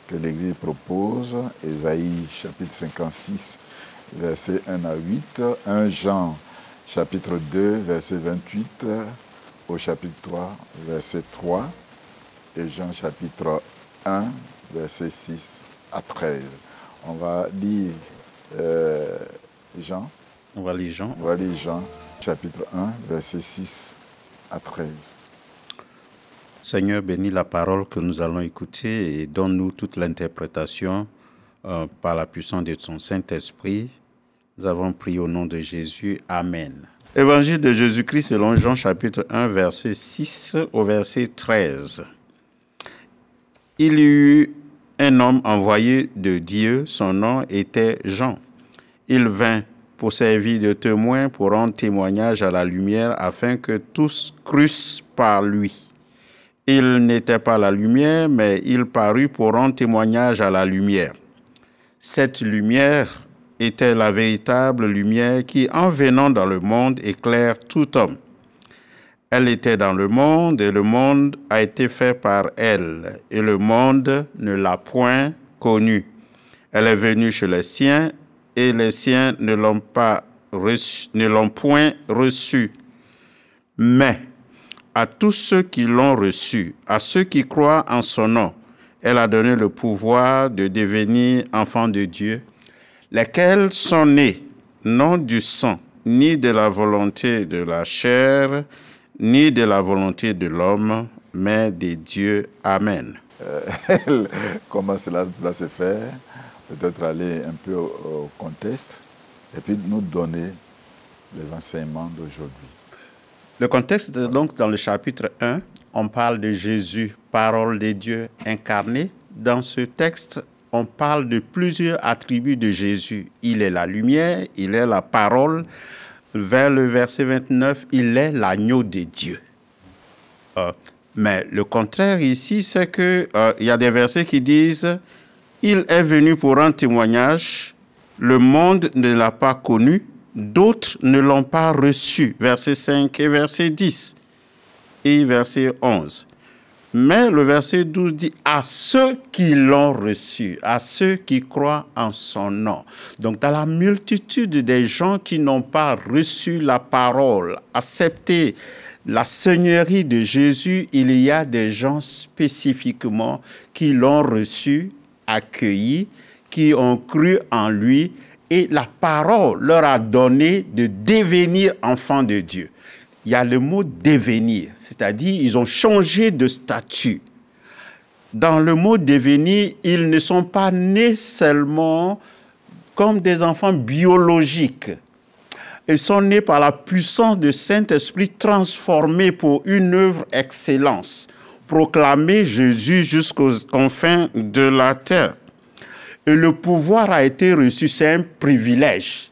que l'Église propose. Ésaïe, chapitre 56, versets 1 à 8. 1 Jean, chapitre 2, verset 28, au chapitre 3, verset 3. Et Jean, chapitre 1, verset 6 à 13. On va lire Jean. On va lire Jean. On va lire Jean, chapitre 1, verset 6 à 13. Seigneur, bénis la parole que nous allons écouter et donne-nous toute l'interprétation par la puissance de ton Saint-Esprit. Nous avons prié au nom de Jésus. Amen. Évangile de Jésus-Christ selon Jean, chapitre 1, verset 6 au verset 13. Il y eut un homme envoyé de Dieu, son nom était Jean. Il vint pour servir de témoin, pour rendre témoignage à la lumière, afin que tous crussent par lui. Il n'était pas la lumière, mais il parut pour rendre témoignage à la lumière. Cette lumière était la véritable lumière qui, en venant dans le monde, éclaire tout homme. Elle était dans le monde, et le monde a été fait par elle, et le monde ne l'a point connue. Elle est venue chez les siens, et les siens ne l'ont point reçue. Mais à tous ceux qui l'ont reçue, à ceux qui croient en son nom, elle a donné le pouvoir de devenir enfants de Dieu, lesquels sont nés non du sang, ni de la volonté de la chair, ni de la volonté de l'homme, mais de Dieu. Amen. Comment cela va se faire? Peut-être aller un peu au contexte et puis nous donner les enseignements d'aujourd'hui. Le contexte, donc, dans le chapitre 1, on parle de Jésus, parole de Dieu incarnée. Dans ce texte, on parle de plusieurs attributs de Jésus. Il est la lumière, il est la parole. Vers le verset 29, il est l'agneau de Dieu. Mais le contraire ici, c'est qu'il y a des versets qui disent « Il est venu pour rendre témoignage, le monde ne l'a pas connu, d'autres ne l'ont pas reçu. » Verset 5 et verset 10 et verset 11. Mais le verset 12 dit « À ceux qui l'ont reçu, à ceux qui croient en son nom. » Donc, dans la multitude des gens qui n'ont pas reçu la parole, accepté la seigneurie de Jésus, il y a des gens spécifiquement qui l'ont reçu, accueilli, qui ont cru en lui, et la parole leur a donné de devenir enfants de Dieu. Il y a le mot « devenir », c'est-à-dire ils ont changé de statut. Dans le mot « devenir », ils ne sont pas nés seulement comme des enfants biologiques. Ils sont nés par la puissance du Saint-Esprit transformés pour une œuvre excellence, proclamer Jésus jusqu'aux confins de la terre. Et le pouvoir a été reçu, c'est un privilège.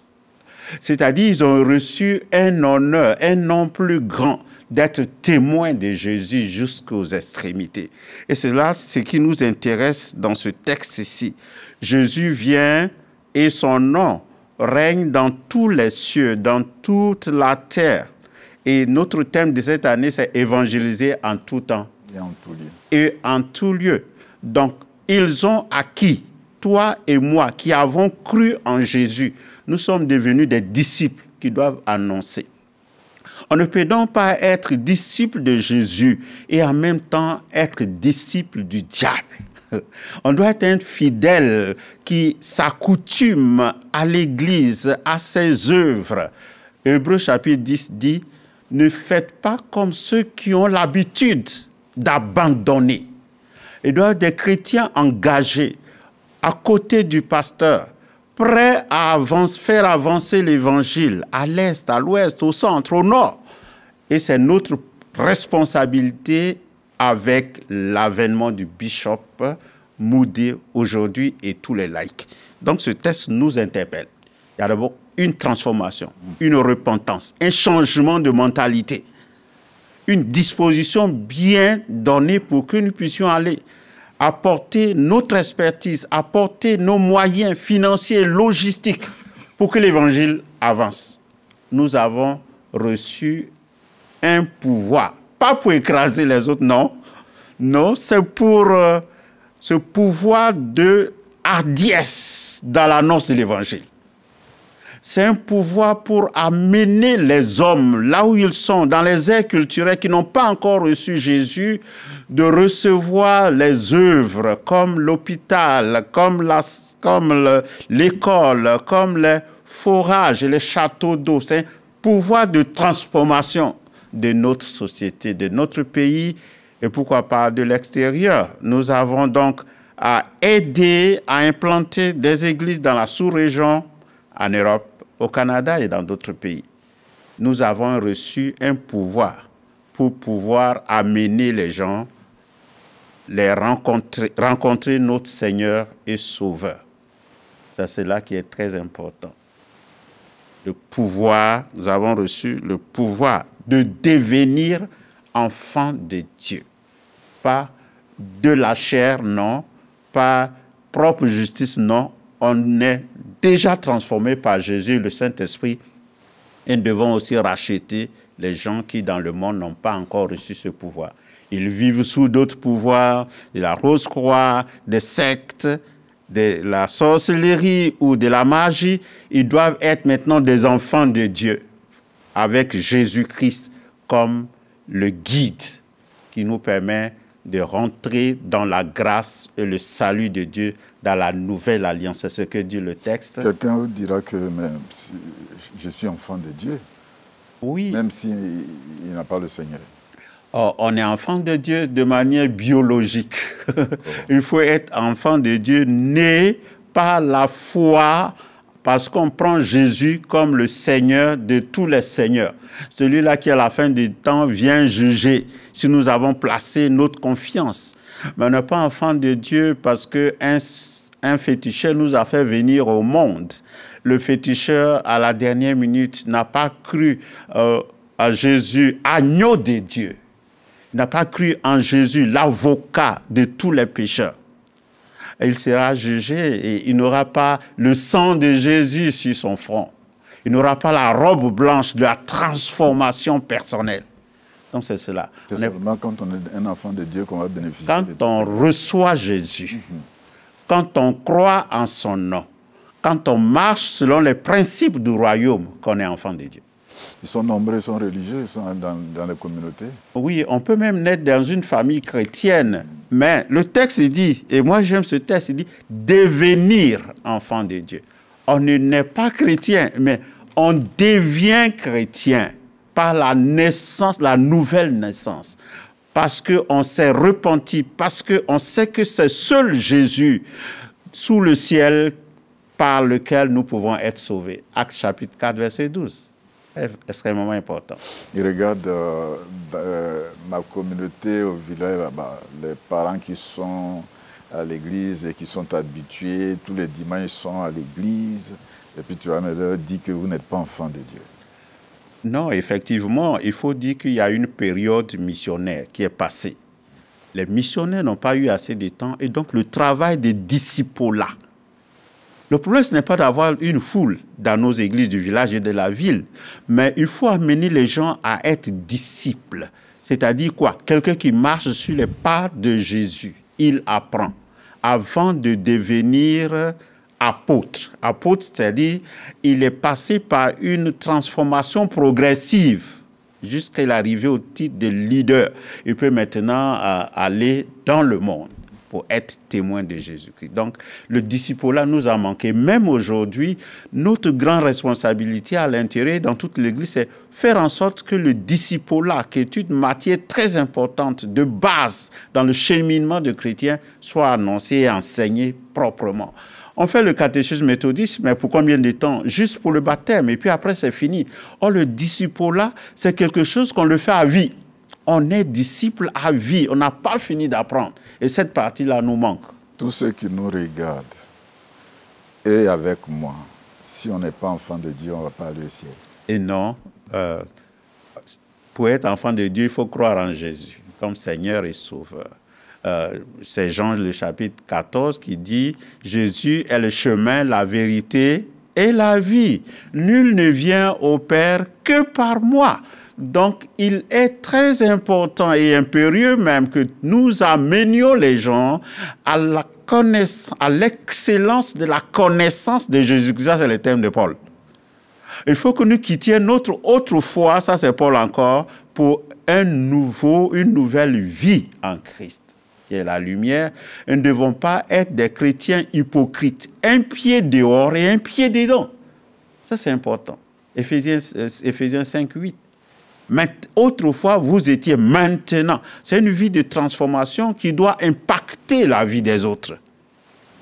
C'est-à-dire ils ont reçu un honneur, un nom plus grand, d'être témoins de Jésus jusqu'aux extrémités. Et c'est là ce qui nous intéresse dans ce texte ici. Jésus vient et son nom règne dans tous les cieux, dans toute la terre. Et notre thème de cette année, c'est évangéliser en tout temps. Et en tout lieu. Et en tout lieu. Donc, ils ont acquis, toi et moi, qui avons cru en Jésus, nous sommes devenus des disciples qui doivent annoncer. On ne peut donc pas être disciple de Jésus et en même temps être disciple du diable. On doit être un fidèle qui s'accoutume à l'Église, à ses œuvres. Hébreux chapitre 10 dit, « Ne faites pas comme ceux qui ont l'habitude d'abandonner. » Ils doivent être des chrétiens engagés à côté du pasteur, prêts à faire avancer l'Évangile à l'Est, à l'Ouest, au centre, au Nord. Et c'est notre responsabilité avec l'avènement du bishop Moody aujourd'hui et tous les laïcs. Donc ce texte nous interpelle. Il y a d'abord une transformation, une repentance, un changement de mentalité, une disposition bien donnée pour que nous puissions aller apporter notre expertise, apporter nos moyens financiers, logistiques pour que l'évangile avance. Nous avons reçu un pouvoir, pas pour écraser les autres, non. Non, c'est pour ce pouvoir de hardiesse dans l'annonce de l'évangile. C'est un pouvoir pour amener les hommes là où ils sont, dans les aires culturelles qui n'ont pas encore reçu Jésus, de recevoir les œuvres comme l'hôpital, comme l'école, comme les forages et les châteaux d'eau. C'est un pouvoir de transformation de notre société, de notre pays et pourquoi pas de l'extérieur. Nous avons donc à aider à implanter des églises dans la sous-région, en Europe, au Canada et dans d'autres pays. Nous avons reçu un pouvoir pour pouvoir amener les gens, les rencontrer notre Seigneur et Sauveur. C'est là qui est très important. Le pouvoir, nous avons reçu le pouvoir de devenir enfants de Dieu. Pas de la chair, non. Pas propre justice, non. On est déjà transformé par Jésus, le Saint-Esprit, et nous devons aussi racheter les gens qui, dans le monde, n'ont pas encore reçu ce pouvoir. Ils vivent sous d'autres pouvoirs, de la Rose-Croix, des sectes, de la sorcellerie ou de la magie, ils doivent être maintenant des enfants de Dieu, avec Jésus-Christ comme le guide qui nous permet de rentrer dans la grâce et le salut de Dieu dans la nouvelle alliance. C'est ce que dit le texte. Quelqu'un vous dira que même si je suis enfant de Dieu, Oui. même s'il n'a pas le Seigneur. Oh, on est enfant de Dieu de manière biologique. Il faut être enfant de Dieu né par la foi, parce qu'on prend Jésus comme le Seigneur de tous les seigneurs. Celui-là qui, à la fin du temps, vient juger si nous avons placé notre confiance. Mais on n'est pas enfant de Dieu parce qu'un féticheur nous a fait venir au monde. Le féticheur, à la dernière minute, n'a pas cru à Jésus, agneau de Dieu. Il n'a pas cru en Jésus, l'avocat de tous les pécheurs. Et il sera jugé et il n'aura pas le sang de Jésus sur son front. Il n'aura pas la robe blanche de la transformation personnelle. Donc c'est cela. C'est seulement quand on est un enfant de Dieu qu'on va bénéficier. Quand on reçoit Jésus, quand on croit en son nom, quand on marche selon les principes du royaume, qu'on est enfant de Dieu. Ils sont nombreux, ils sont religieux, ils sont dans les communautés. Oui, on peut même naître dans une famille chrétienne, mais le texte dit, et moi j'aime ce texte, il dit devenir enfant de Dieu. On ne naît pas chrétien, mais on devient chrétien par la naissance, la nouvelle naissance. Parce qu'on s'est repenti, parce qu'on sait que c'est seul Jésus sous le ciel par lequel nous pouvons être sauvés. Actes chapitre 4, verset 12. C'est extrêmement important. Il regarde ma communauté au village là-bas, les parents qui sont à l'église et qui sont habitués, tous les dimanches ils sont à l'église, et puis tu vas me leur dire que vous n'êtes pas enfant de Dieu. Non, effectivement, il faut dire qu'il y a une période missionnaire qui est passée. Les missionnaires n'ont pas eu assez de temps, et donc le travail des disciples là. Le problème, ce n'est pas d'avoir une foule dans nos églises du village et de la ville, mais il faut amener les gens à être disciples. C'est-à-dire quoi? Quelqu'un qui marche sur les pas de Jésus, il apprend avant de devenir apôtre. Apôtre, c'est-à-dire il est passé par une transformation progressive jusqu'à l'arrivée au titre de leader. Il peut maintenant aller dans le monde pour être témoin de Jésus-Christ. Donc, le disciple-là nous a manqué. Même aujourd'hui, notre grande responsabilité à l'intérieur, dans toute l'Église, c'est faire en sorte que le disciple-là, qui est une matière très importante, de base, dans le cheminement de chrétiens, soit annoncé et enseigné proprement. On fait le catéchisme méthodiste, mais pour combien de temps? Juste pour le baptême, et puis après, c'est fini. Or, le disciple-là, c'est quelque chose qu'on le fait à vie. On est disciple à vie, on n'a pas fini d'apprendre. Et cette partie-là nous manque. Tous ceux qui nous regardent, et avec moi, si on n'est pas enfant de Dieu, on ne va pas aller au ciel. Et non, pour être enfant de Dieu, il faut croire en Jésus comme Seigneur et Sauveur. C'est Jean le chapitre 14 qui dit « Jésus est le chemin, la vérité et la vie. Nul ne vient au Père que par moi. » Donc, il est très important et impérieux même que nous amenions les gens à la connaissance, à l'excellence de la connaissance de Jésus-Christ. Ça, c'est le thème de Paul. Il faut que nous quittions notre autre foi, ça c'est Paul encore, pour une nouvelle vie en Christ, qui est la lumière. Nous ne devons pas être des chrétiens hypocrites, un pied dehors et un pied dedans. Ça, c'est important. Éphésiens 5, 8. Mais autrefois, vous étiez maintenant. C'est une vie de transformation qui doit impacter la vie des autres.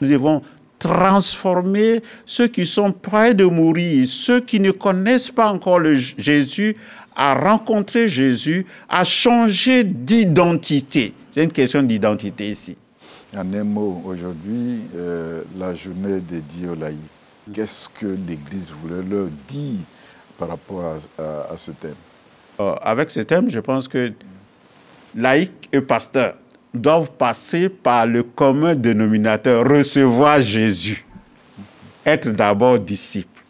Nous devons transformer ceux qui sont près de mourir, ceux qui ne connaissent pas encore Jésus, à rencontrer Jésus, à changer d'identité. C'est une question d'identité ici. En un mot, aujourd'hui, la journée dédiée aux laïcs, qu'est-ce que l'Église voulait leur dire par rapport à ce thème? Avec ce thème, je pense que laïcs et pasteurs doivent passer par le commun dénominateur, recevoir Jésus, être d'abord disciple.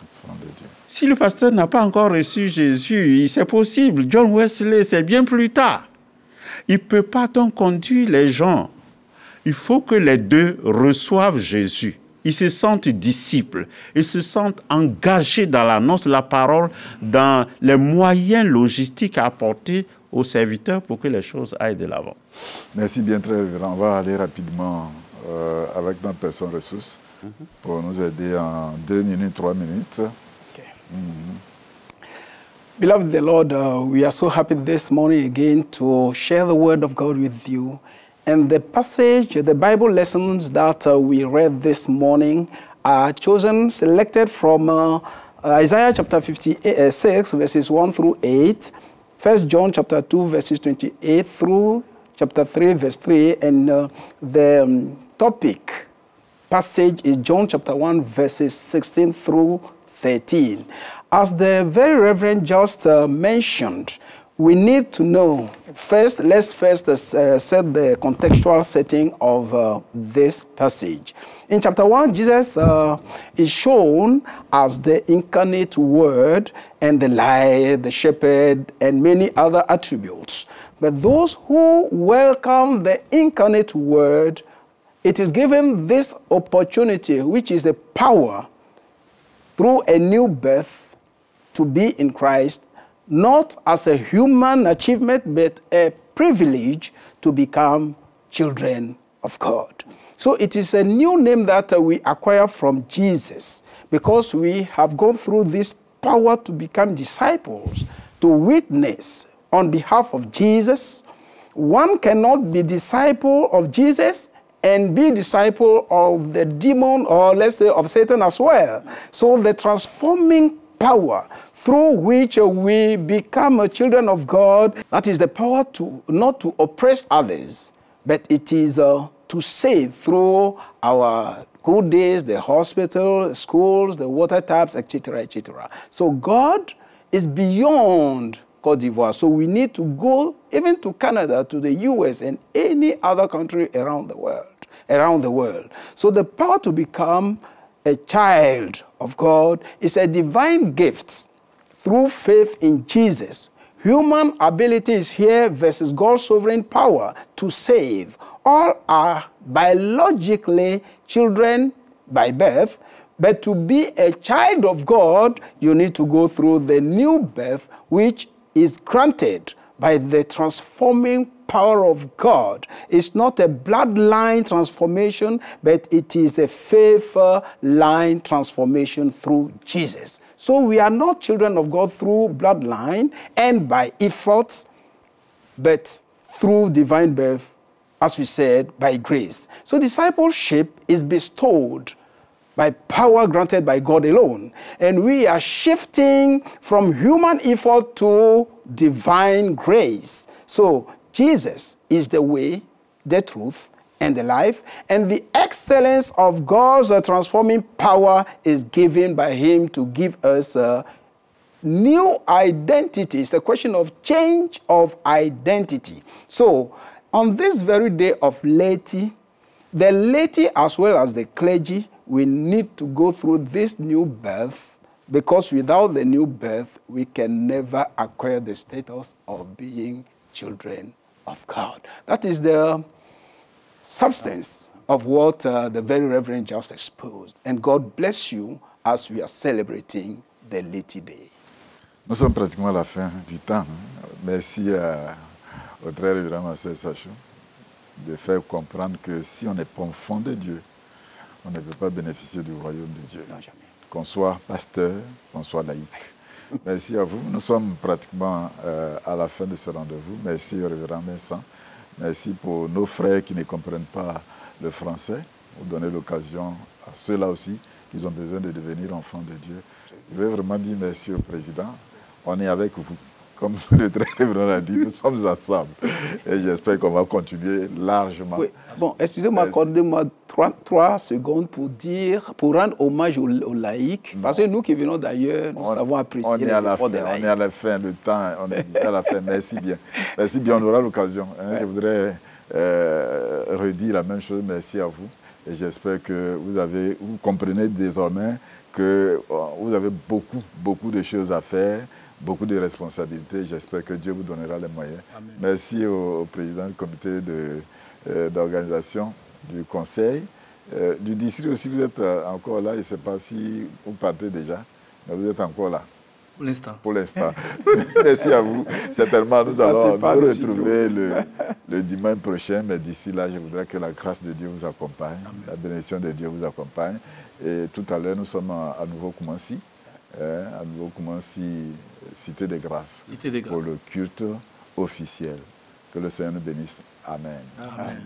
Si le pasteur n'a pas encore reçu Jésus, c'est possible. John Wesley, c'est bien plus tard. Il ne peut pas donc conduire les gens. Il faut que les deux reçoivent Jésus ils se sentent disciples, ils se sentent engagés dans l'annonce de la parole, dans les moyens logistiques à apporter aux serviteurs pour que les choses aillent de l'avant. Merci bien, très révérend. On va aller rapidement avec notre personne ressource pour nous aider en 2 minutes, 3 minutes. Okay. Beloved the Lord, we are so happy this morning again to share the word of God with you. And the passage, the Bible lessons that we read this morning are chosen, selected from Isaiah chapter 56, verses 1 through 8, 1 John chapter 2, verses 28 through chapter 3, verse 3, and the topic passage is John chapter 1, verses 16 through 13. As the very Reverend just mentioned, we need to know, let's first set the contextual setting of this passage. In chapter 1, Jesus is shown as the incarnate Word and the light, the shepherd, and many other attributes. But those who welcome the incarnate Word, it is given this opportunity, which is a power through a new birth to be in Christ, not as a human achievement, but a privilege to become children of God. So it is a new name that we acquire from Jesus, because we have gone through this power to become disciples, to witness on behalf of Jesus. One cannot be disciple of Jesus and be disciple of the demon, or let's say of Satan as well. So the transforming power through which we become children of God, that is the power to not to oppress others, but it is to save through our good days, the hospital, schools, the water taps, etc., etc. So God is beyond Côte d'Ivoire. So we need to go even to Canada, to the US, and any other country around the world. So the power to become a child of God is a divine gift through faith in Jesus. Human ability is here versus God's sovereign power to save. All are biologically children by birth, but to be a child of God, you need to go through the new birth, which is granted by the transforming power of God. It's not a bloodline transformation, but it is a faith line transformation through Jesus. So we are not children of God through bloodline and by efforts, but through divine birth, as we said, by grace. So discipleship is bestowed by power granted by God alone. And we are shifting from human effort to divine grace. So Jesus is the way, the truth, and the life. And the excellence of God's transforming power is given by him to give us new identity. It's a question of change of identity. So on this very day of laity, the laity as well as the clergy, we need to go through this new birth, because without the new birth, we can never acquire the status of being children of God. That is the substance of what the very Reverend just exposed. And God bless you as we are celebrating the Laity Day. Nous sommes pratiquement à la fin du temps. Merci au très révérend Marcel Sachou de faire comprendre que si on est profond de Dieu, on ne peut pas bénéficier du royaume de Dieu. Non, jamais. Qu'on soit pasteur, qu'on soit laïque. Merci à vous. Nous sommes pratiquement à la fin de ce rendez-vous. Merci au révérend Vincent. Merci pour nos frères qui ne comprennent pas le français. Vous donnez l'occasion à ceux-là aussi qui ont besoin de devenir enfants de Dieu. Je veux vraiment dire merci au président. On est avec vous. Comme le très révérend l'a dit, nous sommes ensemble. Et j'espère qu'on va continuer largement. Oui. Bon, excusez-moi, accordez-moi 3 secondes pour rendre hommage aux laïcs. Parce que nous qui venons d'ailleurs, nous avons apprécié l'effort des laïcs. On est à la fin, le temps, on est déjà à la fin. Merci bien. Merci bien, on aura l'occasion. Hein. Ouais. Je voudrais redire la même chose. Merci à vous. Et j'espère que vous comprenez désormais que vous avez beaucoup de choses à faire, beaucoup de responsabilités. J'espère que Dieu vous donnera les moyens. Amen. Merci au président du comité d'organisation du conseil Du district aussi, vous êtes encore là. Je ne sais pas si vous partez déjà, mais vous êtes encore là. Pour l'instant. Pour l'instant. Merci à vous. Certainement, nous allons nous retrouver le dimanche prochain. Mais d'ici là, je voudrais que la grâce de Dieu vous accompagne, la bénédiction de Dieu vous accompagne. Et tout à l'heure, nous sommes à Nouveau-Koumansi, à Nouveau-Koumansi, Cité des Grâces, pour le culte officiel. Que le Seigneur nous bénisse. Amen. Amen.